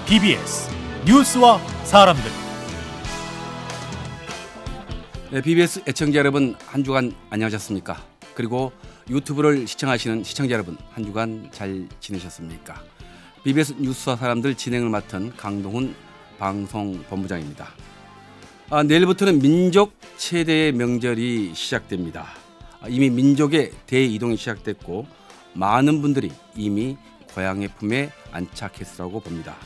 BBS 뉴스와 사람들. 네, BBS 애청자 여러분, 한 주간 안녕하셨습니까? 그리고 유튜브를 시청하시는 시청자 여러분, 한 주간 잘 지내셨습니까? BBS 뉴스와 사람들 진행을 맡은 강동훈 방송본부장입니다. 내일부터는 민족 최대의 명절이 시작됩니다. 이미 민족의 대이동이 시작됐고 많은 분들이 이미 고향의 품에 안착했으라고 봅니다.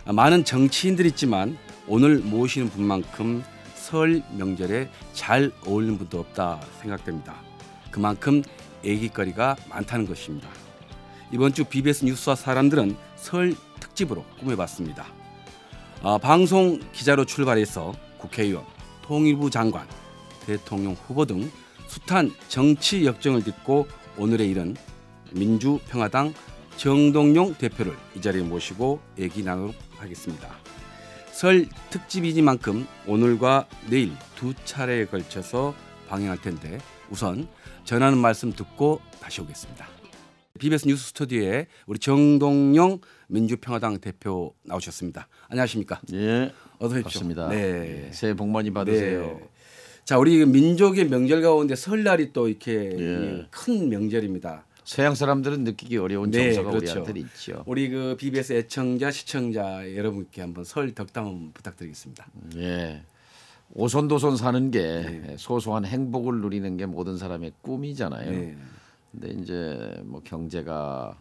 많은 정치인들이 있지만 오늘 모시는 분만큼 설 명절에 잘 어울리는 분도 없다 생각됩니다. 그만큼 애기거리가 많다는 것입니다. 이번 주 BBS 뉴스와 사람들은 설 특집으로 꾸며봤습니다. 방송 기자로 출발해서 국회의원, 통일부 장관, 대통령 후보 등 숱한 정치 역정을 딛고 오늘에 이른 민주평화당 정동영 대표를 이 자리에 모시고 얘기 나누도록 하겠습니다. 설 특집이니만큼 오늘과 내일 두 차례에 걸쳐서 방영할 텐데 우선 전하는 말씀 듣고 다시 오겠습니다. BBS 뉴스 스튜디오에 우리 정동영 민주평화당 대표 나오셨습니다. 안녕하십니까? 예, 어서 오십시오. 반갑습니다. 네. 새해 복 많이 받으세요. 네. 자, 우리 민족의 명절 가운데 설날이 또 이렇게 예. 큰 명절입니다. 서양 사람들은 느끼기 어려운 정서가 그렇죠. 우리한테 있죠. 우리 그 BBS 애청자, 시청자 여러분께 한번 설 덕담 한번 부탁드리겠습니다. 예, 오손도손 사는 게 소소한 행복을 누리는 게 모든 사람의 꿈이잖아요. 네. 근데 이제 뭐 경제가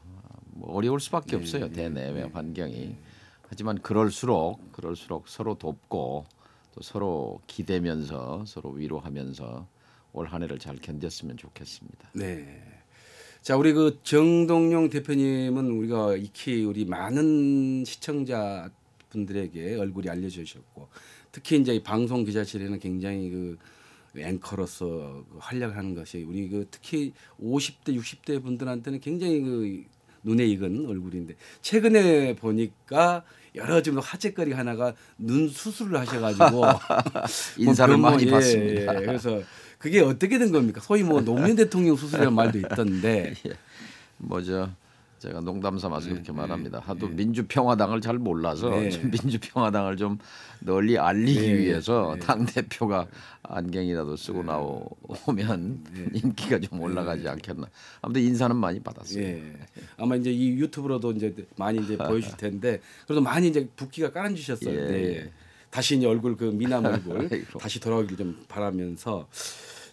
뭐 어려울 수밖에 없어요. 대내외 환경이. 하지만 그럴수록 서로 돕고 또 서로 기대면서 서로 위로하면서 올 한 해를 잘 견뎠으면 좋겠습니다. 네. 자, 우리 그 정동영 대표님은 우리가 익히 우리 많은 시청자 분들에게 얼굴이 알려주셨고 특히 이제 이 방송 기자실에는 굉장히 그 앵커로서 활약을 하는 것이 우리 그 특히 50대, 60대 분들한테는 굉장히 그 눈에 익은 얼굴인데 최근에 보니까 여러 좀 화제거리 하나가 눈 수술을 하셔가지고 인사를 많이 예, 받습니다. 그래서 그게 어떻게 된 겁니까? 소위 뭐 노무현 대통령 수술이라는 말도 있던데. 예. 뭐죠? 제가 농담 삼아서 그렇게 말합니다. 하도 민주평화당을 잘 몰라서 좀 민주평화당을 좀 널리 알리기 위해서 당 대표가 안경이라도 쓰고 나오면 인기가 좀 올라가지 않겠나. 아무튼 인사는 많이 받았어요. 예. 아마 이제 이 유튜브로도 이제 많이 이제 보여줄 텐데 그래도 많이 이제 붓기가 깔아주셨어요. 예. 네. 다시 이제 얼굴 그 미남 얼굴 아이고. 다시 돌아오길 좀 바라면서.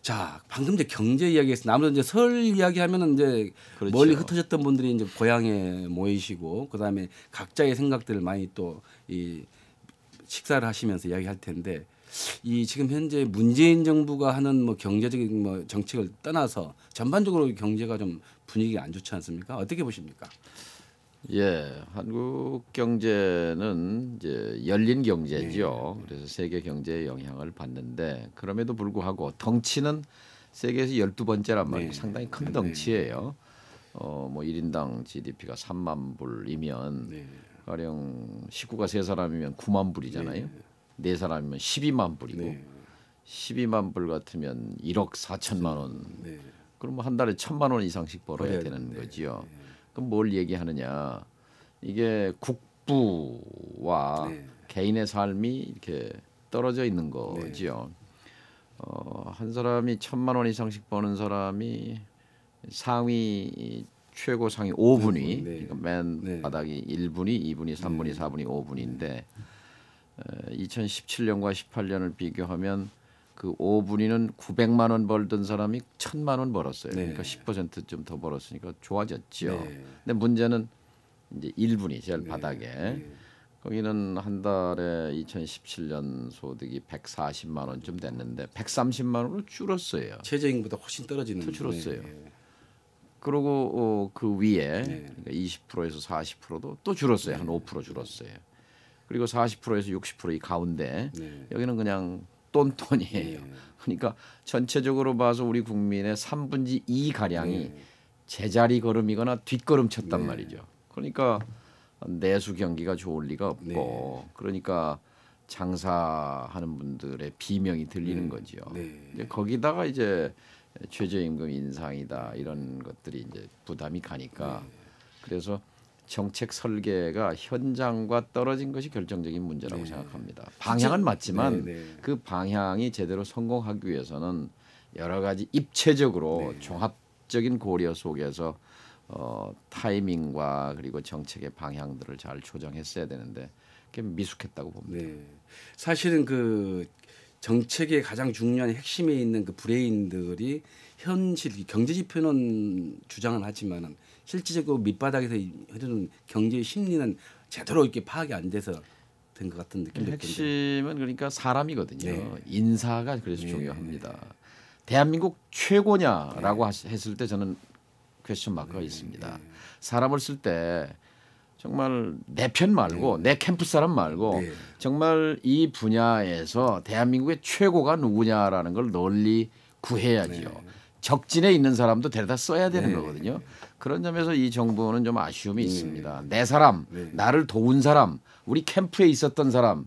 자, 방금 이제 경제 이야기했습니다. 아무래도 이제 설 이야기하면은 이제 그렇죠. 멀리 흩어졌던 분들이 이제 고향에 모이시고 그다음에 각자의 생각들을 많이 또 이 식사를 하시면서 이야기할 텐데 이 지금 현재 문재인 정부가 하는 뭐 경제적인 뭐 정책을 떠나서 전반적으로 경제가 좀 분위기가 안 좋지 않습니까? 어떻게 보십니까? 예, 한국 경제는 이제 열린 경제죠. 그래서 세계 경제에 영향을 받는데 그럼에도 불구하고 덩치는 세계에서 12번째란 말이에요. 상당히 큰 덩치예요. 뭐 1인당 GDP가 3만 불이면 가령 식구가 3사람이면 9만 불이잖아요. 4사람이면 12만 불이고 12만 불 같으면 1억 4천만 원. 그럼 한 달에 1,000만 원 이상씩 벌어야 되는 거지요. 그럼 뭘 얘기하느냐? 이게 국부와 개인의 삶이 이렇게 떨어져 있는 거지요. 한 사람이 1,000만 원 이상씩 버는 사람이 상위 최고 상위 5분위 그러니까 맨 바닥이 1분위, 2분위, 3분위, 4분위, 5분위인데 2017년과 18년을 비교하면 그 5분위는 900만 원 벌던 사람이 1,000만 원 벌었어요. 그러니까 10% 좀 더 벌었으니까 좋아졌죠. 근데 문제는 이제 1분위 제일 바닥에 거기는 한 달에 2017년 소득이 140만 원 좀 됐는데 130만 원으로 줄었어요. 최저임금보다 훨씬 떨어지는 더 줄었어요. 그리고 그 위에 그러니까 20%에서 40%도 또 줄었어요. 한 5% 줄었어요. 그리고 40%에서 60% 이 가운데 여기는 그냥 똔똔이에요. 그러니까 전체적으로 봐서 우리 국민의 3분의 2 가량이 제자리 걸음이거나 뒷걸음 쳤단 말이죠. 그러니까 내수 경기가 좋을 리가 없고 그러니까 장사하는 분들의 비명이 들리는 거죠. 이제 거기다가 이제 최저임금 인상이다 이런 것들이 이제 부담이 가니까 그래서 정책 설계가 현장과 떨어진 것이 결정적인 문제라고 네. 생각합니다. 방향은 맞지만 네, 네. 그 방향이 제대로 성공하기 위해서는 여러 가지 입체적으로 네. 종합적인 고려 속에서 타이밍과 그리고 정책의 방향들을 잘 조정했어야 되는데 그게 미숙했다고 봅니다. 네. 사실은 그 정책의 가장 중요한 핵심에 있는 그 브레인들이 현실 경제 지표는 주장은 하지만은 실질적으로 밑바닥에서 흐르는 경제 심리는 제대로 이렇게 파악이 안 돼서 된 것 같은 느낌이 들던데. 핵심은 그러니까 사람이거든요. 네. 인사가 그래서 네. 중요합니다. 대한민국 최고냐라고 했을 때 저는 퀘스천 마크가 있습니다. 사람을 쓸 때 정말 내 편 말고 내 캠프 사람 말고 네. 정말 이 분야에서 대한민국의 최고가 누구냐라는 걸 널리 구해야지요. 적진에 있는 사람도 데려다 써야 되는 네. 거거든요. 그런 점에서 이 정부는 좀 아쉬움이 있습니다. 내 사람, 네. 나를 도운 사람, 우리 캠프에 있었던 사람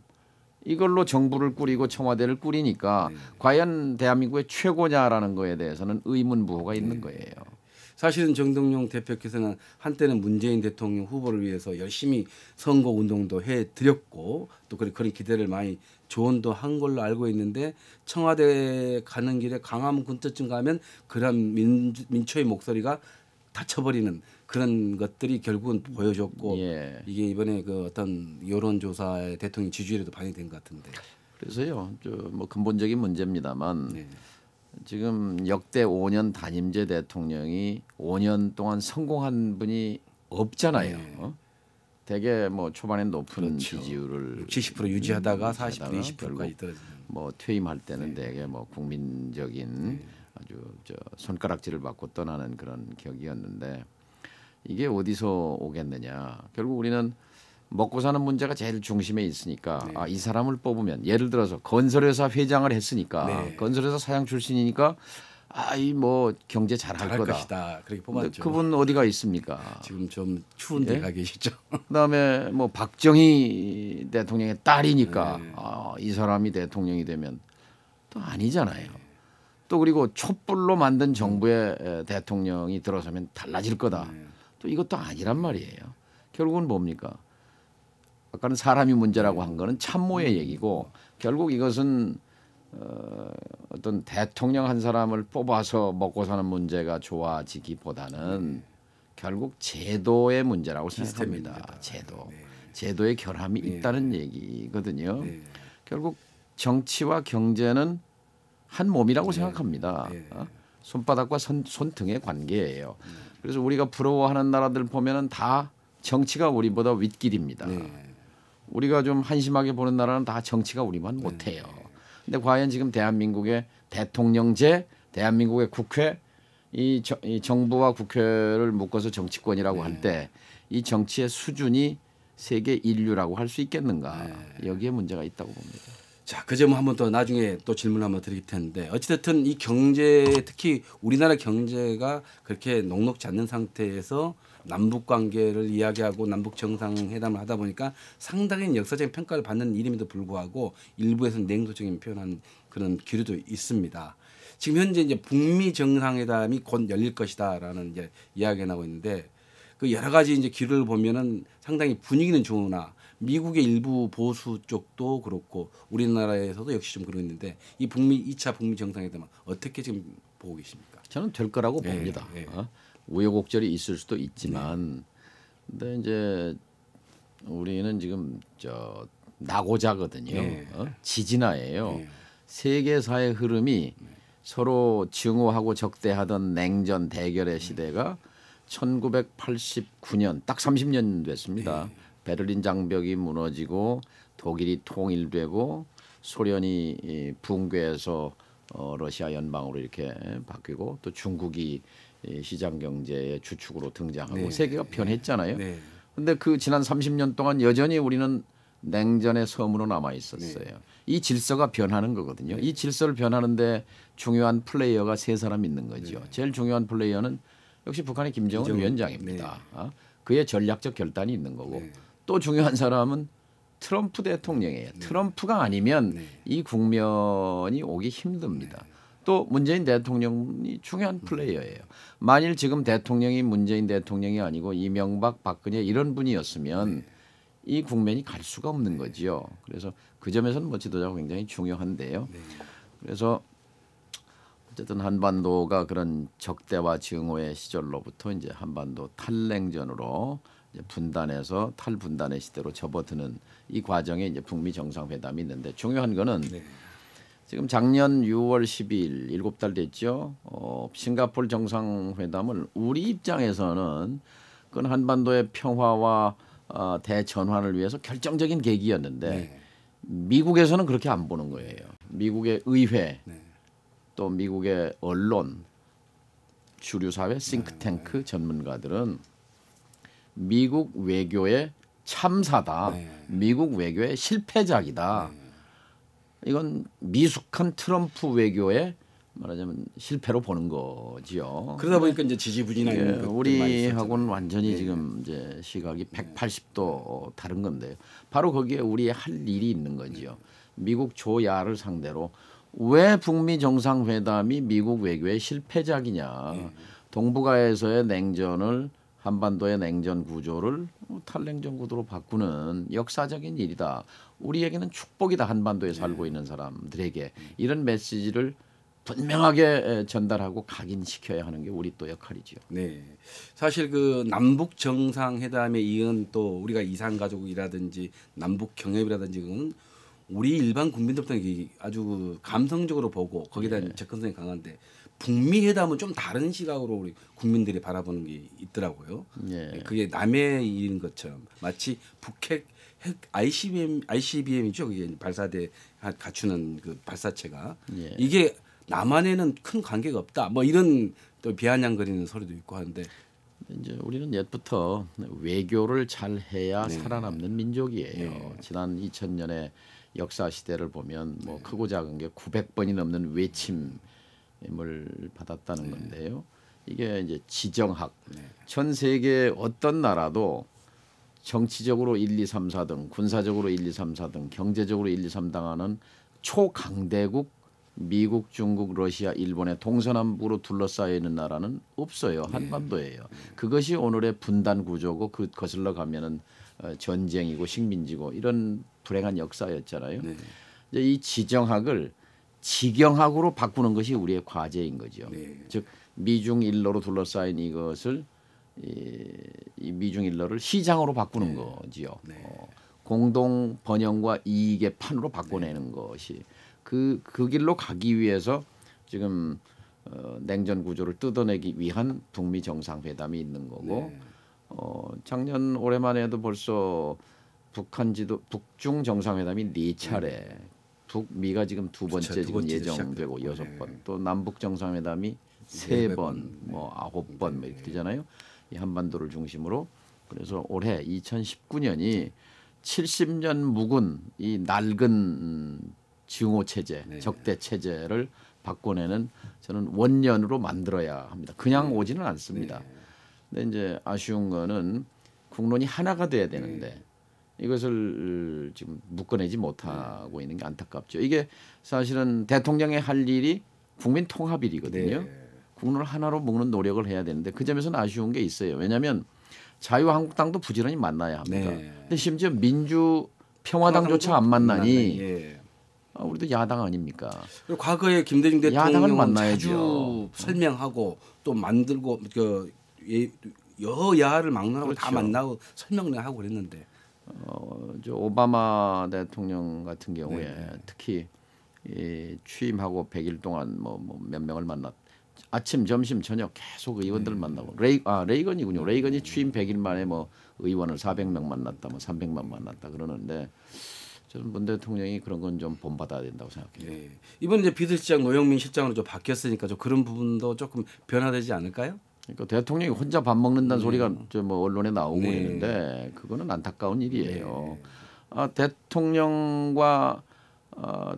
이걸로 정부를 꾸리고 청와대를 꾸리니까 과연 대한민국의 최고냐라는 거에 대해서는 의문부호가 있는 거예요. 사실은 정동영 대표께서는 한때는 문재인 대통령 후보를 위해서 열심히 선거 운동도 해드렸고 또 그런 기대를 많이 조언도 한 걸로 알고 있는데 청와대 가는 길에 광화문 근처쯤 가면 그런 민초의 목소리가 닫혀버리는 그런 것들이 결국은 보여줬고 예. 이게 이번에 그 어떤 여론조사의 대통령 지지율에도 반영된 것 같은데. 그래서요, 뭐 근본적인 문제입니다만 네. 지금 역대 5년 단임제 대통령이 5년 동안 성공한 분이 없잖아요. 네. 되게 뭐 초반에 높은 그렇죠. 지지율을 70% 유지하다가 유지하다가 40% 20%까지 결국 떨어지는. 뭐 퇴임할 때는 되게 뭐 국민적인 아주 손가락질을 받고 떠나는 그런 격이었는데 이게 어디서 오겠느냐. 결국 우리는 먹고 사는 문제가 제일 중심에 있으니까 이 사람을 뽑으면 예를 들어서 건설회사 회장을 했으니까 건설회사 사장 출신이니까 이 뭐 경제 잘할 거다. 것이다. 그렇게 근데 뽑았죠. 그분 어디가 있습니까? 지금 좀 추운 데 예? 가 계시죠. 그다음에 뭐 박정희 대통령의 딸이니까 이 사람이 대통령이 되면 또 아니잖아요. 또 그리고 촛불로 만든 정부의 대통령이 들어서면 달라질 거다. 또 이것도 아니란 말이에요. 결국은 뭡니까? 아까는 사람이 문제라고 한 거는 참모의 얘기고 결국 이것은 어떤 대통령 한 사람을 뽑아서 먹고 사는 문제가 좋아지기보다는 결국 제도의 문제라고 시스템의 생각합니다. 문제다. 제도의 결함이 있다는 얘기거든요. 네. 결국 정치와 경제는 한 몸이라고 생각합니다. 손바닥과 손등의 관계예요. 그래서 우리가 부러워하는 나라들 보면은 다 정치가 우리보다 윗길입니다. 우리가 좀 한심하게 보는 나라는 다 정치가 우리만 못해요. 근데 과연 지금 대한민국의 대통령제, 대한민국의 국회, 이 정부와 국회를 묶어서 정치권이라고 할 때 이 정치의 수준이 세계 인류라고 할 수 있겠는가? 여기에 문제가 있다고 봅니다. 자, 그 점은 한번 더 나중에 또 질문 한번 드릴 텐데 어찌됐든 이 경제 특히 우리나라 경제가 그렇게 녹록지 않는 상태에서 남북 관계를 이야기하고 남북 정상회담을 하다 보니까 상당히 역사적인 평가를 받는 일임에도 불구하고 일부에서는 냉소적인 표현한 그런 기류도 있습니다. 지금 현재 이제 북미 정상회담이 곧 열릴 것이다라는 이제 이야기가 나오고 있는데 그 여러 가지 이제 기류를 보면은 상당히 분위기는 좋으나 미국의 일부 보수 쪽도 그렇고 우리나라에서도 역시 좀 그러고 있는데 이 북미 2차 북미 정상회담은 어떻게 지금 보고 계십니까? 저는 될 거라고 봅니다. 우여곡절이 있을 수도 있지만 근데 이제 우리는 지금 나고자거든요. 지진화예요. 세계사의 흐름이 서로 증오하고 적대하던 냉전 대결의 시대가 1989년 딱 30년 됐습니다. 베를린 장벽이 무너지고 독일이 통일되고 소련이 붕괴해서 러시아 연방으로 이렇게 바뀌고 또 중국이 시장 경제의 주축으로 등장하고 세계가 변했잖아요. 그런데 그 지난 30년 동안 여전히 우리는 냉전의 섬으로 남아 있었어요. 이 질서가 변하는 거거든요. 이 질서를 변하는데 중요한 플레이어가 세 사람 있는 거죠. 제일 중요한 플레이어는 역시 북한의 김정은 위원장입니다. 그의 전략적 결단이 있는 거고 또 중요한 사람은 트럼프 대통령이에요. 트럼프가 아니면 이 국면이 오기 힘듭니다. 또 문재인 대통령이 중요한 플레이어예요. 만일 지금 대통령이 문재인 대통령이 아니고 이명박, 박근혜 이런 분이었으면 이 국면이 갈 수가 없는 거지요. 그래서 그 점에서는 뭐 지도자가 굉장히 중요한데요. 그래서 어쨌든 한반도가 그런 적대와 증오의 시절로부터 이제 한반도 탈냉전으로 이제 분단해서 탈분단의 시대로 접어드는 이 과정에 이제 북미 정상회담이 있는데 중요한 거는 지금 작년 6월 12일 7달 됐죠. 싱가포르 정상회담을 우리 입장에서는 그건 한반도의 평화와 대전환을 위해서 결정적인 계기였는데 미국에서는 그렇게 안 보는 거예요. 미국의 의회 또 미국의 언론 주류 사회 싱크탱크 전문가들은 미국 외교의 참사다. 미국 외교의 실패작이다. 이건 미숙한 트럼프 외교의 말하자면 실패로 보는 거지요. 그러다 보니까 이제 지지부진한 예, 것들이 우리하고는 완전히 네. 지금 이제 시각이 180도 다른 건데요. 바로 거기에 우리 할 일이 있는 거지요. 미국 조야를 상대로 왜 북미 정상회담이 미국 외교의 실패작이냐. 동북아에서의 냉전을 한반도의 냉전 구조를 탈냉전 구도로 바꾸는 역사적인 일이다. 우리에게는 축복이다. 한반도에 살고 있는 사람들에게 이런 메시지를 분명하게 전달하고 각인시켜야 하는 게 우리 또 역할이지요. 네, 사실 그 남북 정상회담에 이은 또 우리가 이산가족이라든지 남북 경협이라든지 그건 우리 일반 국민들부터 아주 그 감성적으로 보고 거기다 접근성이 강한데 북미 회담은 좀 다른 시각으로 우리 국민들이 바라보는 게 있더라고요. 그게 남의 일인 것처럼 마치 북핵 ICBM이죠. 그게 발사대 갖추는 그 발사체가 이게 남한에는 큰 관계가 없다. 뭐 이런 또 비아냥거리는 소리도 있고 하는데 이제 우리는 옛부터 외교를 잘 해야 살아남는 민족이에요. 지난 2000년의 역사 시대를 보면 뭐 크고 작은 게 900번이 넘는 외침을 받았다는 건데요. 이게 이제 지정학. 전 세계 어떤 나라도 정치적으로 1, 2, 3, 4등, 군사적으로 1, 2, 3, 4등, 경제적으로 1, 2, 3 당하는 초강대국 미국, 중국, 러시아, 일본의 동서남북으로 둘러싸여 있는 나라는 없어요. 한반도예요. 그것이 오늘의 분단 구조고 그 거슬러 가면은 전쟁이고 식민지고 이런 불행한 역사였잖아요. 이제 이 지정학을 지경학으로 바꾸는 것이 우리의 과제인 거죠. 즉 미중 일로로 둘러싸인 이것을 이 미중 일로를 시장으로 바꾸는 거지요. 공동 번영과 이익의 판으로 바꿔내는 것이 그 길로 가기 위해서 지금 냉전 구조를 뜯어내기 위한 북미 정상회담이 있는 거고 작년 올해만 해도 벌써 북중 정상회담이 4차례 북미가 지금 두 번째 지금 예정되고 6번 또 남북 정상회담이 3번 뭐 9번 뭐 이렇게 되잖아요. 이 한반도를 중심으로 그래서 올해 2019년이 70년 묵은 이 낡은 증오 체제, 적대 체제를 바꿔내는 저는 원년으로 만들어야 합니다. 그냥 오지는 않습니다. 근데 이제 아쉬운 거는 국론이 하나가 돼야 되는데 이것을 지금 묶어내지 못하고 있는 게 안타깝죠. 이게 사실은 대통령의 할 일이 국민 통합 일이거든요. 국론을 하나로 묶는 노력을 해야 되는데 그 점에서는 아쉬운 게 있어요. 왜냐하면 자유한국당도 부지런히 만나야 합니다. 근데 심지어 민주평화당조차 안 만나니 우리도 야당 아닙니까? 과거에 김대중 대통령은 자주 만나야죠. 설명하고 또 만들고 여야를 막론하고 다 만나고 설명을 하고 그랬는데 저 오바마 대통령 같은 경우에 특히 취임하고 100일 동안 뭐 몇 명을 만났. 아침, 점심, 저녁 계속 의원들을 만나고 레이건이군요. 레이건이 취임 100일 만에 뭐 의원을 400명 만났다, 뭐 300만 만났다 그러는데 저는 문 대통령이 그런 건 좀 본받아야 된다고 생각해요. 이번 이제 비서실장 노영민 실장으로 좀 바뀌었으니까 좀 그런 부분도 조금 변화되지 않을까요? 그러니까 대통령이 혼자 밥 먹는다는 소리가 저 뭐 언론에 나오고 있는데 그거는 안타까운 일이에요.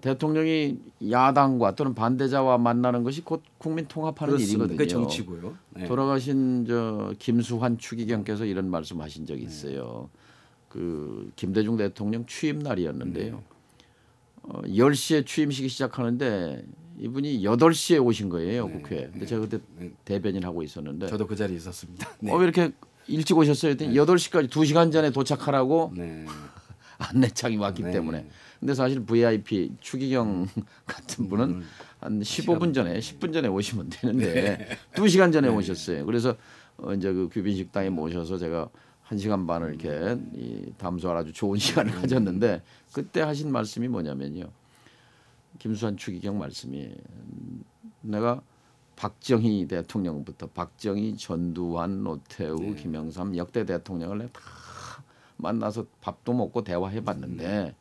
대통령이 야당과 또는 반대자와 만나는 것이 곧 국민 통합하는 그렇습니다. 일이거든요. 그게 정치고요. 돌아가신 저 김수환 추기경께서 이런 말씀하신 적이 있어요. 그 김대중 대통령 취임 날이었는데요. 10시에 취임식이 시작하는데 이분이 8시에 오신 거예요, 네. 국회에. 근데 제가 그때 대변인 하고 있었는데 저도 그 자리에 있었습니다. 네. 왜 이렇게 일찍 오셨어요? 했더니 8시까지 2시간 전에 도착하라고 네. 안내창이 왔기 네. 때문에. 근데 사실 VIP 추기경 같은 분은 한 15분 전에 10분 전에 오시면 되는데 2시간 전에 오셨어요. 그래서 이제 그 귀빈 식당에 모셔서 제가 1시간 반을 이렇게 이 담소할 아주 좋은 시간을 가졌는데 그때 하신 말씀이 뭐냐면요. 김수환 추기경 말씀이 내가 박정희 대통령부터 박정희, 전두환, 노태우, 김영삼 역대 대통령을 내가 다 만나서 밥도 먹고 대화해봤는데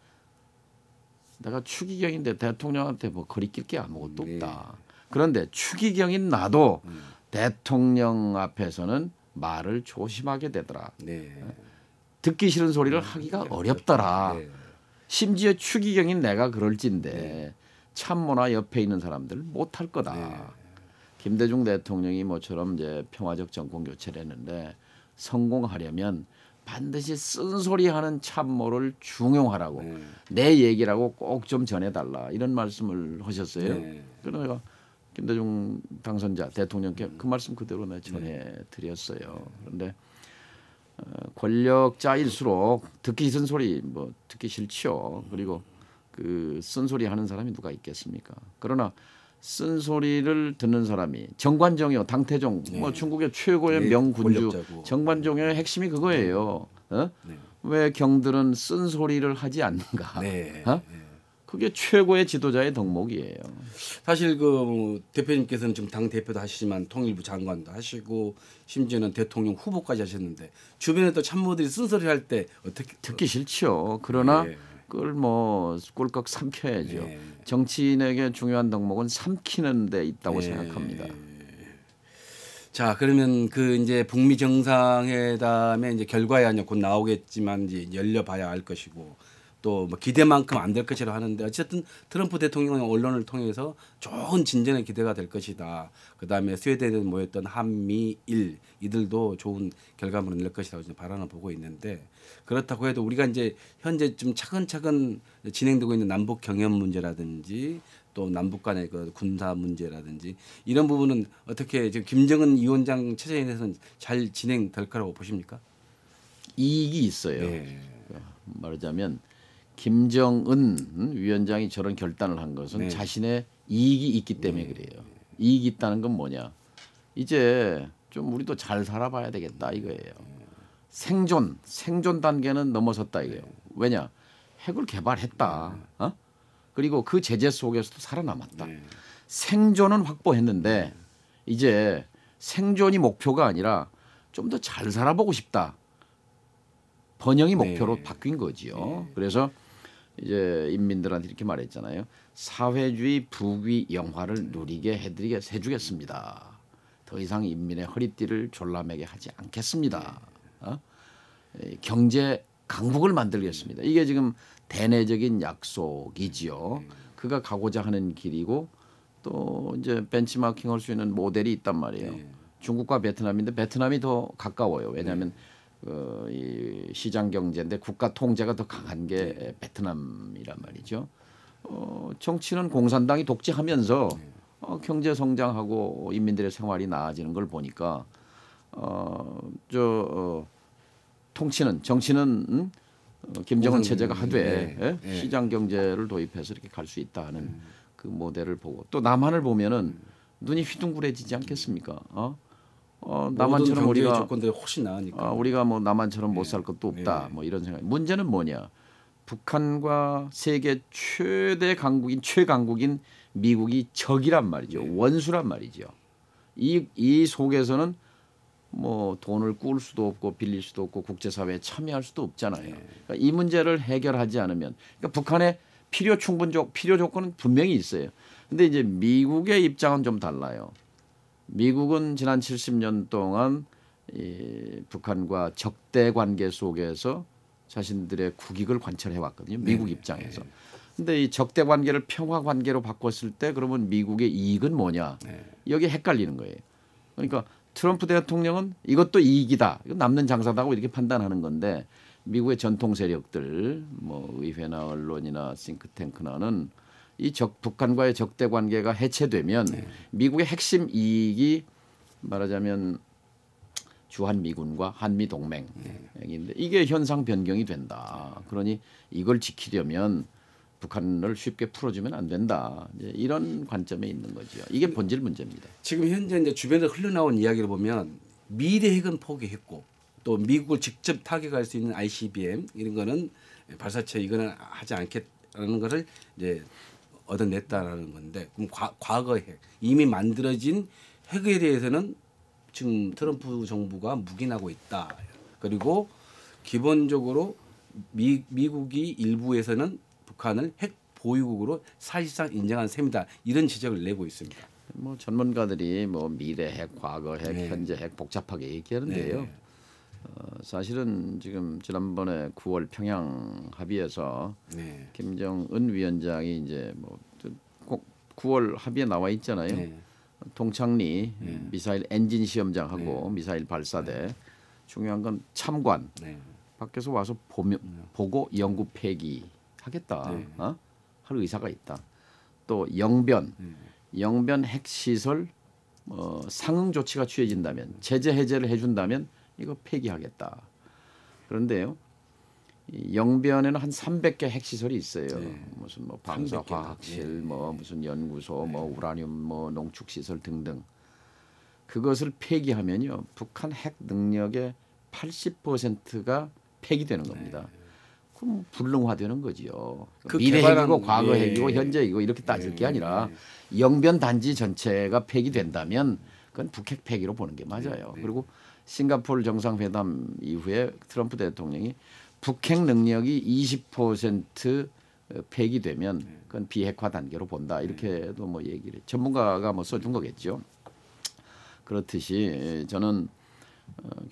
내가 추기경인데 대통령한테 뭐 거리낄 게 아무것도 없다. 그런데 추기경인 나도 대통령 앞에서는 말을 조심하게 되더라. 네. 듣기 싫은 소리를 하기가 어렵더라. 네. 심지어 추기경인 내가 그럴진데 참모나 옆에 있는 사람들 못할 거다. 네. 김대중 대통령이 모처럼 이제 평화적 정권 교체를 했는데 성공하려면 반드시 쓴소리하는 참모를 중용하라고 네. 내 얘기라고 꼭 좀 전해달라 이런 말씀을 하셨어요. 네. 그래서 내가 김대중 당선자 대통령께 그 말씀 그대로 내가 전해드렸어요. 그런데 권력자일수록 듣기 싫은 소리 뭐 듣기 싫죠. 그리고 그 쓴소리 하는 사람이 누가 있겠습니까? 그러나 쓴소리를 듣는 사람이 정관종이요, 당태종, 뭐 중국의 최고의 네, 명군주 권력자고. 정관종의 핵심이 그거예요. 어? 네. 왜 경들은 쓴소리를 하지 않는가? 네. 어? 그게 최고의 지도자의 덕목이에요. 사실 그 대표님께서는 지금 당 대표도 하시지만 통일부 장관도 하시고 심지어는 대통령 후보까지 하셨는데 주변에 또 참모들이 쓴소리 할 때 어떻게 듣기 싫죠. 그러나 네. 그걸 뭐 꿀꺽 삼켜야죠. 네. 정치인에게 중요한 덕목은 삼키는 데 있다고 네. 생각합니다. 자, 그러면 그 이제 북미 정상회담의 이제 결과야 이제 곧 나오겠지만 이제 열려봐야 알 것이고 또 뭐 기대만큼 안 될 것이라 하는데 어쨌든 트럼프 대통령은 언론을 통해서 좋은 진전의 기대가 될 것이다. 그다음에 스웨덴에 모였던 한미일 이들도 좋은 결과물을 낼 것이라고 이제 바라는 보고 있는데 그렇다고 해도 우리가 이제 현재 좀 차근차근 진행되고 있는 남북 경협 문제라든지 또 남북 간의 그 군사 문제라든지 이런 부분은 어떻게 지금 김정은 위원장 체제에서는 잘 진행될 거라고 보십니까? 이익이 있어요. 네. 말하자면 김정은 위원장이 저런 결단을 한 것은 네. 자신의 이익이 있기 때문에 그래요. 이익이 있다는 건 뭐냐? 이제 좀 우리도 잘 살아봐야 되겠다 이거예요. 생존 단계는 넘어섰다 이거예요. 왜냐? 핵을 개발했다. 어? 그리고 그 제재 속에서도 살아남았다. 네. 생존은 확보했는데 이제 생존이 목표가 아니라 좀 더 잘 살아보고 싶다. 번영이 목표로 바뀐 거지요. 그래서 이제 인민들한테 이렇게 말했잖아요. 사회주의 부귀 영화를 누리게 해주겠습니다. 더 이상 인민의 허리띠를 졸라매게 하지 않겠습니다. 어? 경제 강국을 만들겠습니다. 이게 지금 대내적인 약속이지요. 그가 가고자 하는 길이고 또 이제 벤치마킹할 수 있는 모델이 있단 말이에요. 중국과 베트남인데 베트남이 더 가까워요. 왜냐하면 이 시장 경제인데 국가 통제가 더 강한 게 베트남이란 말이죠. 정치는 공산당이 독재하면서 경제 성장하고 인민들의 생활이 나아지는 걸 보니까 정치는 김정은 체제가 하되 시장 경제를 도입해서 이렇게 갈 수 있다 하는 그 모델을 보고 또 남한을 보면은 눈이 휘둥그레지지 않겠습니까? 남한처럼 우리가 조건들이 훨씬 나으니까 우리가 뭐 남한처럼 못 살 것도 없다. 뭐 이런 생각. 문제는 뭐냐? 북한과 세계 최강국인 미국이 적이란 말이죠. 원수란 말이죠. 이 속에서는 뭐 돈을 꿀 수도 없고 빌릴 수도 없고 국제사회에 참여할 수도 없잖아요. 그러니까 이 문제를 해결하지 않으면 그러니까 북한의 필요 조건은 분명히 있어요. 근데 이제 미국의 입장은 좀 달라요. 미국은 지난 70년 동안 이 북한과 적대 관계 속에서 자신들의 국익을 관철해 왔거든요. 미국 입장에서. 근데 이 적대 관계를 평화 관계로 바꿨을 때 그러면 미국의 이익은 뭐냐? 여기 헷갈리는 거예요. 그러니까 트럼프 대통령은 이것도 이익이다. 이거 남는 장사다고 이렇게 판단하는 건데 미국의 전통 세력들 뭐 의회나 언론이나 싱크탱크나는 이 북한과의 적대 관계가 해체되면 미국의 핵심 이익이 말하자면 주한미군과 한미동맹인데 이게 현상 변경이 된다. 그러니 이걸 지키려면 북한을 쉽게 풀어주면 안 된다. 이제 이런 관점에 있는 거죠. 이게 본질 문제입니다. 지금 현재 이제 주변에 흘러나온 이야기를 보면 미래 핵은 포기했고 또 미국을 직접 타격할 수 있는 ICBM 이런 거는 발사체 이거는 하지 않겠다는 것을 이제 얻어냈다라는 건데 그럼 과거 핵 이미 만들어진 핵에 대해서는 지금 트럼프 정부가 묵인하고 있다. 그리고 기본적으로 미국이 일부에서는 북한을 핵 보유국으로 사실상 인정한 셈이다. 이런 지적을 내고 있습니다. 뭐 전문가들이 뭐 미래 핵, 과거 핵, 네. 현재 핵 복잡하게 얘기하는데요. 네. 사실은 지금 지난번에 9월 평양 합의에서 네. 김정은 위원장이 이제 뭐 9월 합의에 나와 있잖아요. 네. 동창리 미사일 엔진 시험장하고 미사일 발사대 중요한 건 참관 네. 밖에서 와서 보고 영구 폐기하겠다. 네. 할 의사가 있다. 또 영변 핵시설 상응 조치가 취해진다면 제재 해제를 해준다면 이거 폐기하겠다. 그런데요. 이 영변에는 한 300개 핵시설이 있어요. 무슨 뭐 방사화학실, 뭐 무슨 연구소, 뭐 우라늄, 뭐 농축시설 등등. 그것을 폐기하면요, 북한 핵 능력의 80%가 폐기되는 겁니다. 그럼 불능화되는 거지요. 그 미래 개발한- 핵이고 과거 예. 핵이고 현재 핵이고 이렇게 따질 게 아니라 영변 단지 전체가 폐기된다면 그건 북핵 폐기로 보는 게 맞아요. 그리고 싱가포르 정상회담 이후에 트럼프 대통령이 북핵 능력이 20% 폐기되면 그건 비핵화 단계로 본다. 이렇게도 뭐 얘기를 전문가가 뭐 써준 거겠죠. 그렇듯이 저는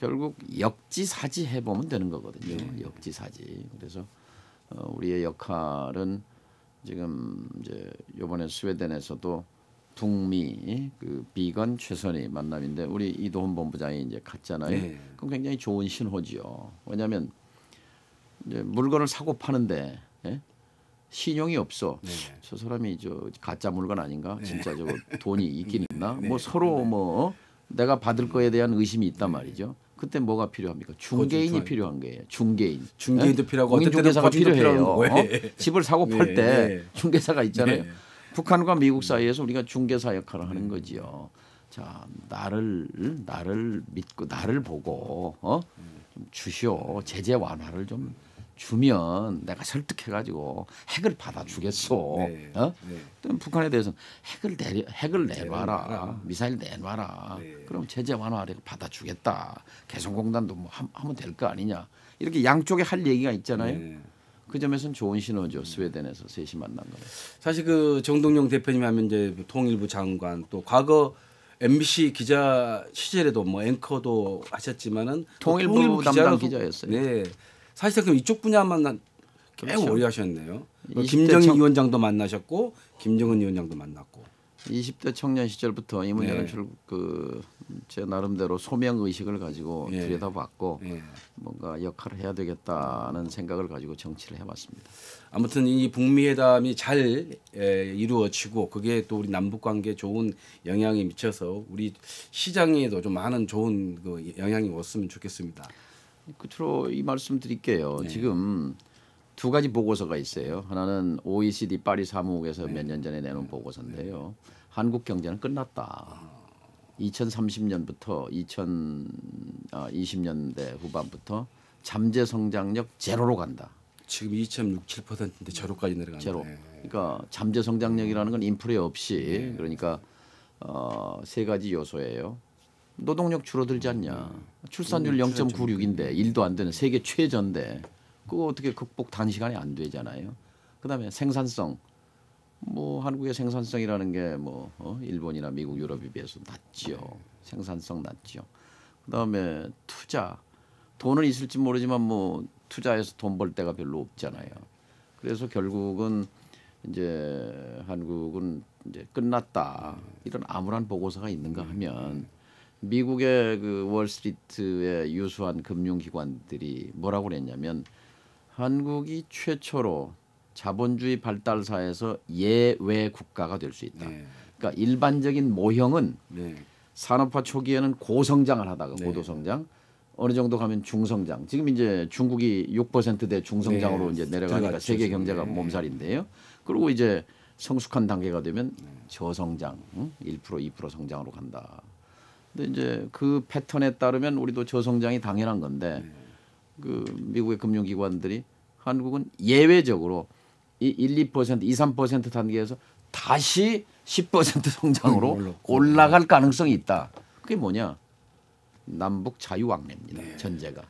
결국 역지사지 해보면 되는 거거든요. 역지사지. 그래서 우리의 역할은 지금 이제 이번에 스웨덴에서도 북미 그 비건 최선희 만남인데 우리 이도훈 본부장이 이제 갔잖아요. 네. 그럼 굉장히 좋은 신호지요. 왜냐하면 이제 물건을 사고 파는데 신용이 없어. 저 사람이 저 가짜 물건 아닌가? 진짜 저거 돈이 있긴 있나? 뭐 서로 뭐 내가 받을 거에 대한 의심이 있단 말이죠. 그때 뭐가 필요합니까? 중개인이 필요한 거예요. 중개인도 필요하고 공인중개사가 어떤 때는 필요해요. 거고. 예. 집을 사고 팔 때 중개사가 있잖아요. 네. 북한과 미국 사이에서 우리가 중개사 역할을 하는 거지요. 자, 나를 믿고 나를 보고 좀 주시오. 제재 완화를 좀 주면 내가 설득해가지고 핵을 받아주겠소. 네. 또 북한에 대해서는 핵을 내놔라. 미사일 내놔라. 그럼 제재 완화를 받아주겠다. 개성공단도 뭐 하면 될 거 아니냐. 이렇게 양쪽에 할 얘기가 있잖아요. 그 점에서는 좋은 신호죠. 스웨덴에서 셋이 만난 거. 사실 그 정동영 대표님 하면 이제 통일부 장관 또 과거 MBC 기자 시절에도 뭐 앵커도 하셨지만은 통일부 담당 기자였어요. 네. 사실상 그럼 이쪽 분야만 꽤 그렇죠. 오래 하셨네요. 20대 김정일 위원장도 만나셨고 김정은 위원장도 만났고. 20대 청년 시절부터 이 문제는 제 나름대로 소명 의식을 가지고 들여다봤고 뭔가 역할을 해야 되겠다는 생각을 가지고 정치를 해봤습니다. 아무튼 이 북미 회담이 잘 이루어지고 그게 또 우리 남북 관계에 좋은 영향이 미쳐서 우리 시장에도 좀 많은 좋은 그 영향이 왔으면 좋겠습니다. 끝으로 이 말씀 드릴게요. 지금 두 가지 보고서가 있어요. 하나는 OECD 파리 사무국에서 몇 년 전에 내놓은 보고서인데요. 한국 경제는 끝났다. 2030년부터 2020년대 후반부터 잠재 성장력 제로로 간다. 지금 2.67%인데 제로까지 내려가는 제로. 거예요. 그러니까 잠재 성장력이라는 건 인플레 없이 그러니까 세 가지 요소예요. 노동력 줄어들지 않냐. 출산율 0.96인데 일도 안 되는 세계 최저인데 그거 어떻게 극복 단시간에 안 되잖아요. 그다음에 생산성. 뭐 한국의 생산성이라는 게 뭐 일본이나 미국, 유럽에 비해서 낮지요. 생산성 낮지요. 그다음에 투자. 돈은 있을지 모르지만 뭐 투자해서 돈 벌 데가 별로 없잖아요. 그래서 결국은 이제 한국은 이제 끝났다. 이런 암울한 보고서가 있는가 하면 미국의 그 월스트리트의 유수한 금융기관들이 뭐라고 그랬냐면 한국이 최초로 자본주의 발달 사회에서 예외 국가가 될 수 있다. 네. 그러니까 일반적인 모형은 네. 산업화 초기에는 고성장을 하다가 네. 고도성장, 어느 정도 가면 중성장. 지금 이제 중국이 6%대 중성장으로 네. 이제 내려가니까 들어갔죠, 세계 지금. 경제가 네. 몸살인데요. 그리고 이제 성숙한 단계가 되면 저성장, 1% 2% 성장으로 간다. 근데 이제 그 패턴에 따르면 우리도 저성장이 당연한 건데 그 미국의 금융기관들이 한국은 예외적으로 이 1, 2%, 2, 3% 단계에서 다시 10% 성장으로 올라갈 가능성이 있다. 그게 뭐냐? 남북 자유왕래입니다. 전제가.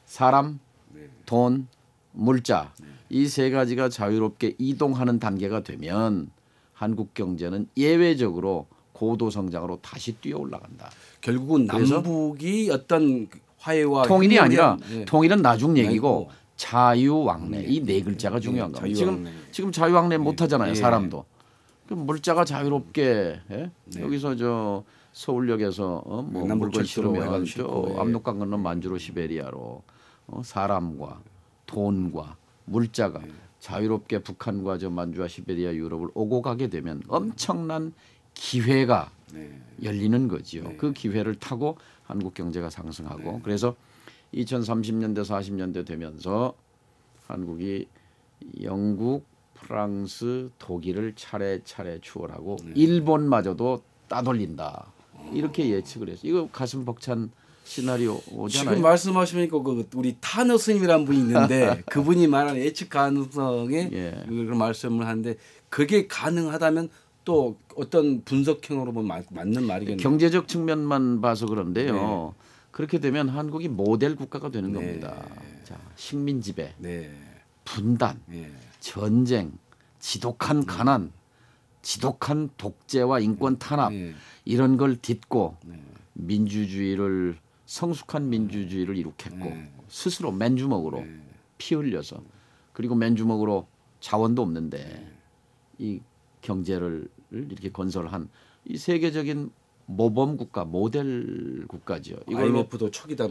사람, 돈, 물자 이 세 가지가 자유롭게 이동하는 단계가 되면 한국 경제는 예외적으로 고도 성장으로 다시 뛰어 올라간다. 결국은 남북이 어떤 화해와 통일이 협력을 아니라 위한, 네. 통일은 나중 얘기고 아니고. 자유왕래 이 네 글자가 중요한 겁니다. 자유왕래. 지금 자유왕래 못 하잖아요. 예. 사람도. 그럼 물자가 자유롭게 여기서 저 서울역에서 뭐 남북 물건 철도로 실으면 해가지고 저 싣고, 예. 압록강 건너 만주로 시베리아로 사람과 돈과 물자가 자유롭게 북한과 저 만주와 시베리아 유럽을 오고 가게 되면 엄청난 기회가 열리는 거지요. 그 기회를 타고 한국 경제가 상승하고 그래서 2030년대 40년대 되면서 한국이 영국, 프랑스, 독일을 차례차례 추월하고 일본마저도 따돌린다. 이렇게 예측을 했어요. 이거 가슴 벅찬 시나리오 오잖아요. 지금 말씀하시니까 그 우리 타너 스님이라는 분이 있는데 그분이 말하는 예측 가능성에 예. 그런 말씀을 하는데 그게 가능하다면 또 어떤 분석형으로 보면 맞는 말이겠네요. 경제적 측면만 봐서 그런데요. 그렇게 되면 한국이 모델 국가가 되는 겁니다. 자, 식민 지배, 네. 분단, 네. 전쟁, 지독한 가난, 지독한 독재와 인권 탄압 네. 이런 걸 딛고 민주주의를 성숙한 민주주의를 이룩했고 스스로 맨주먹으로 피 흘려서 그리고 맨주먹으로 자원도 없는데 이 경제를 이렇게 건설한 이 세계적인 모범 국가 모델 국가죠. 이걸로 IMF도 초기다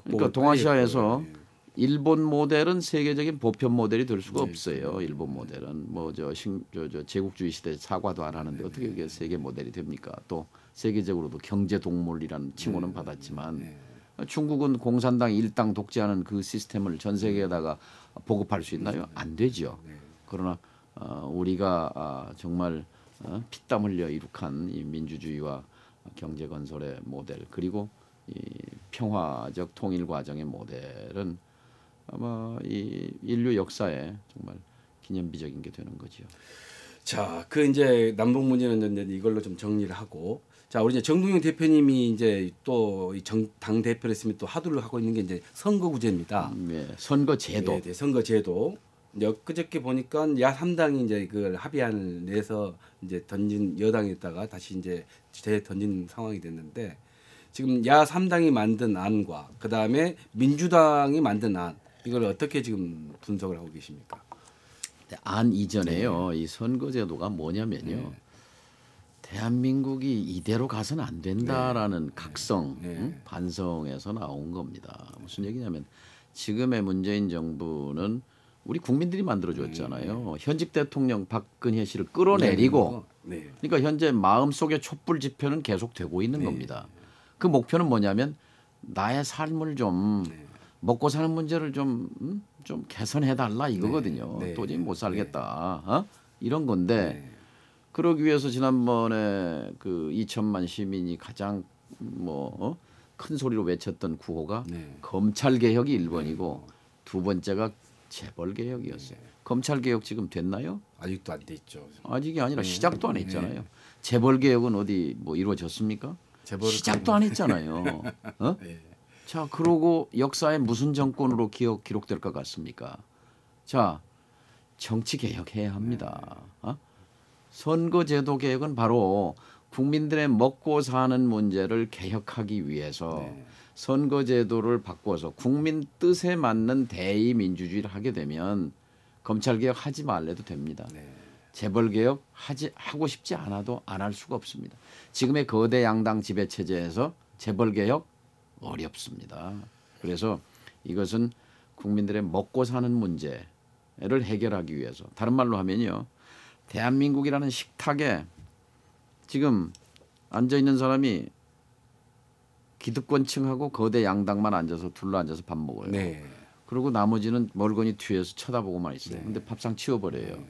그러니까 동아시아에서 일본 모델은 세계적인 보편 모델이 될 수가 없어요. 일본 모델은 뭐 저 제국주의 시대 사과도 안 하는데 어떻게 이게 세계 모델이 됩니까? 또 세계적으로도 경제 동물이라는 칭호는 받았지만 중국은 공산당 일당 독재하는 그 시스템을 전 세계에다가 보급할 수 있나요? 안 되죠. 그러나 우리가 정말 피땀 흘려 이룩한 이 민주주의와 경제 건설의 모델 그리고 이 평화적 통일 과정의 모델은 아마 이 인류 역사에 정말 기념비적인 게 되는 거죠. 자, 그 이제 남북 문제는 이제 이걸로 좀 정리를 하고, 자, 우리 이제 정동영 대표님이 이제 또 당 대표를 했으면 또 하두를 하고 있는 게 이제 선거구제입니다. 네, 선거제도. 네, 네, 선거제도. 이제 엊그저께 보니까 야 3당이 이제 그걸 합의안을 내서 이제 던진 여당에다가 다시 이제 던진 상황이 됐는데 지금 야 3당이 만든 안과 그 다음에 민주당이 만든 안 이걸 어떻게 지금 분석을 하고 계십니까? 안 이전에요. 이 선거제도가 뭐냐면요. 대한민국이 이대로 가서는 안 된다라는 각성, 반성에서 나온 겁니다. 무슨 얘기냐면 지금의 문재인 정부는 우리 국민들이 만들어줬잖아요. 현직 대통령 박근혜 씨를 끌어내리고 그러니까 현재 마음속의 촛불 집회는 계속되고 있는 겁니다. 그 목표는 뭐냐면 나의 삶을 좀 먹고 사는 문제를 좀 개선해달라 이거거든요. 도저히 못 살겠다. 이런 건데 그러기 위해서 지난번에 그 2천만 시민이 가장 큰 소리로 외쳤던 구호가 검찰 개혁이 1번이고 두 번째가 재벌 개혁이었어요. 검찰 개혁 지금 됐나요? 아직도 안 돼 있죠. 아직이 아니라 시작도 안 했잖아요. 재벌 개혁은 어디 뭐 이루어졌습니까? 시작도 안 했잖아요. 자, 그러고 역사에 무슨 정권으로 기록될 것 같습니까? 자, 정치 개혁해야 합니다. 선거제도 개혁은 바로 국민들의 먹고 사는 문제를 개혁하기 위해서 선거제도를 바꿔서 국민 뜻에 맞는 대의 민주주의를 하게 되면 검찰 개혁 하지 말래도 됩니다. 재벌 개혁 하고 싶지 않아도 안 할 수가 없습니다. 지금의 거대 양당 지배 체제에서 재벌 개혁 어렵습니다. 그래서 이것은 국민들의 먹고 사는 문제 문제를 해결하기 위해서 다른 말로 하면요. 대한민국이라는 식탁에 지금 앉아 있는 사람이 기득권층하고 거대 양당만 앉아서 둘러앉아서 밥 먹어요. 네. 그리고 나머지는 멀거니 뒤에서 쳐다보고만 있어요. 네. 근데 밥상 치워버려요.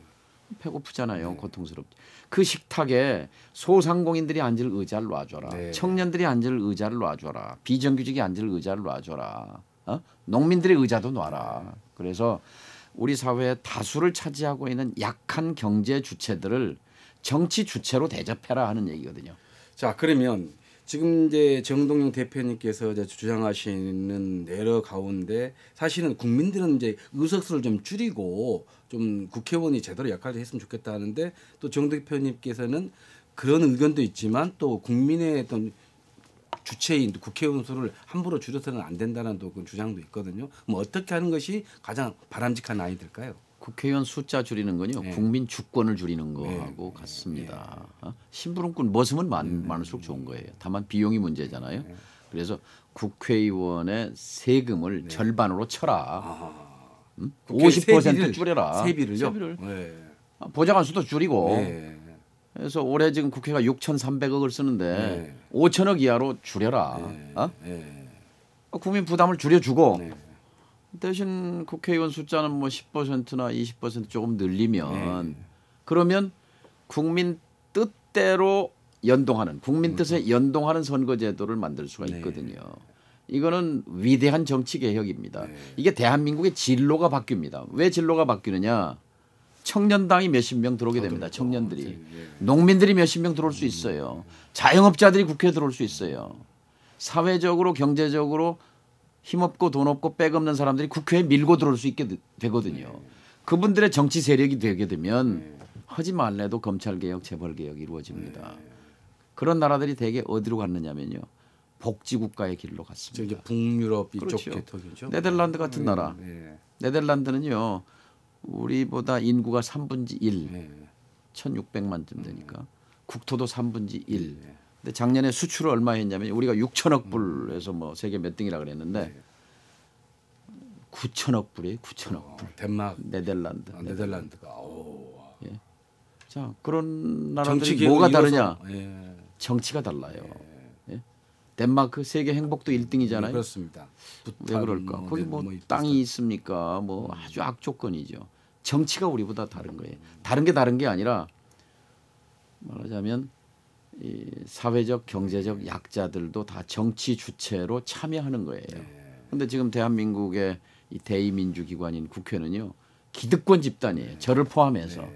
배고프잖아요. 고통스럽죠. 그 식탁에 소상공인들이 앉을 의자를 놔줘라. 네. 청년들이 앉을 의자를 놔줘라. 비정규직이 앉을 의자를 놔줘라. 농민들의 의자도 놔라. 그래서 우리 사회의 다수를 차지하고 있는 약한 경제 주체들을 정치 주체로 대접해라 하는 얘기거든요. 자, 그러면 지금 이제 정동영 대표님께서 이제 주장하시는 내러 가운데 사실은 국민들은 이제 의석수를 좀 줄이고 좀 국회의원이 제대로 역할을 했으면 좋겠다 하는데 또 정 대표님께서는 그런 의견도 있지만 또 국민의 어떤 주체인 국회의원 수를 함부로 줄여서는 안 된다는 또 그 주장도 있거든요. 뭐 어떻게 하는 것이 가장 바람직한 라인이 될까요? 국회의원 숫자 줄이는 건요. 네. 국민 주권을 줄이는 거하고 같습니다. 심부름꾼 머슴은 많을수록 좋은 거예요. 다만 비용이 문제잖아요. 그래서 국회의원의 세금을 절반으로 쳐라. 국회 50% 세비를, 줄여라. 세비를요? 세비를. 네. 보좌관 수도 줄이고. 네. 그래서 올해 지금 국회가 6,300억을 쓰는데 네. 5천억 이하로 줄여라. 네. 국민 부담을 줄여주고 네. 대신 국회의원 숫자는 뭐 10%나 20% 조금 늘리면 네. 그러면 국민 뜻대로 연동하는 국민 뜻에 연동하는 선거제도를 만들 수가 있거든요. 이거는 위대한 정치 개혁입니다. 이게 대한민국의 진로가 바뀝니다. 왜 진로가 바뀌느냐? 청년당이 몇십 명 들어오게 됩니다. 청년들이. 농민들이 몇십 명 들어올 수 있어요. 자영업자들이 국회에 들어올 수 있어요. 사회적으로 경제적으로 힘없고 돈 없고 백 없는 사람들이 국회에 밀고 들어올 수 있게 되거든요. 그분들의 정치 세력이 되게 되면 하지 말래도 검찰개혁, 재벌개혁이 이루어집니다. 그런 나라들이 대개 어디로 갔느냐면요. 복지국가의 길로 갔습니다. 저 이제 북유럽 이쪽 그렇죠. 계통이죠. 네덜란드 같은 나라. 네덜란드는요. 우리보다 인구가 3분의 1, 1,600만쯤 되니까 국토도 3분의 1. 근데 작년에 수출을 얼마 했냐면 우리가 6천억 불에서 뭐 세계 몇 등이라 그랬는데 9천억 불이에요. 9천억 불. 덴마크, 네덜란드. 네덜란드가. 오. 자 그런 정치 나라들이 개혁을 뭐가 다르냐? 이뤄서, 정치가 달라요. 예? 덴마크 세계 행복도 1등이잖아요. 그렇습니다. 왜 그럴까? 거기 뭐 땅이 있습니까? 뭐 아주 악조건이죠. 정치가 우리보다 다른 거예요. 다른 게 아니라 말하자면 이 사회적 경제적 약자들도 다 정치 주체로 참여하는 거예요. 그런데 지금 대한민국의 이 대의민주기관인 국회는요. 기득권 집단이에요. 저를 포함해서.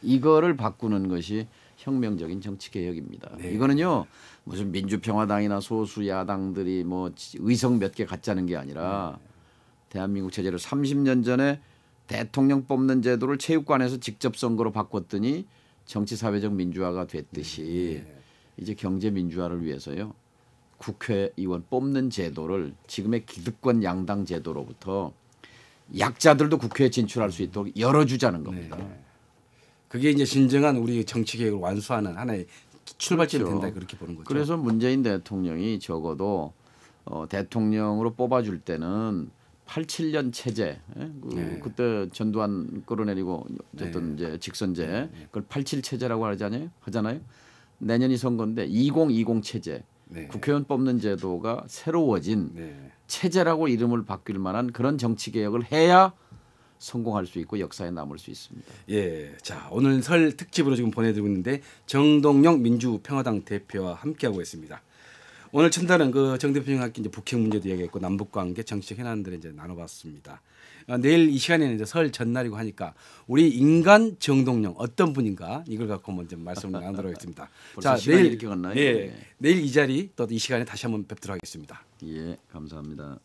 이거를 바꾸는 것이 혁명적인 정치 개혁입니다. 이거는요. 무슨 민주평화당이나 소수 야당들이 뭐 의석 몇 개 갖자는 게 아니라 대한민국 체제를 30년 전에 대통령 뽑는 제도를 체육관에서 직접 선거로 바꿨더니 정치 사회적 민주화가 됐듯이 이제 경제 민주화를 위해서요. 국회의원 뽑는 제도를 지금의 기득권 양당 제도로부터 약자들도 국회에 진출할 수 있도록 열어주자는 겁니다. 그게 이제 진정한 우리 정치 개혁을 완수하는 하나의 출발점이 그렇죠. 된다 그렇게 보는 거죠. 그래서 문재인 대통령이 적어도 대통령으로 뽑아줄 때는 87년 체제, 그때 전두환 끌어내리고 어쨌든 이제 직선제, 그걸 87 체제라고 하잖아요. 내년이 선거인데 2020 체제, 국회의원 뽑는 제도가 새로워진 체제라고 이름을 바뀔 만한 그런 정치 개혁을 해야 성공할 수 있고 역사에 남을 수 있습니다. 예, 자 오늘 설 특집으로 지금 보내드리고 있는데 정동영 민주평화당 대표와 함께하고 있습니다. 오늘 첫날은 그 정 대표님과 함께 이제 북핵 문제도 이야기했고 남북 관계 정치적 현안들을 이제 나눠봤습니다. 내일 이 시간에는 이제 설 전날이고 하니까 우리 인간 정동영 어떤 분인가 이걸 갖고 먼저 말씀을 나누도록 하겠습니다. 자 내일 이렇게 갔나요? 내일 이 자리 또 이 시간에 다시 한번 뵙도록 하겠습니다. 예, 감사합니다.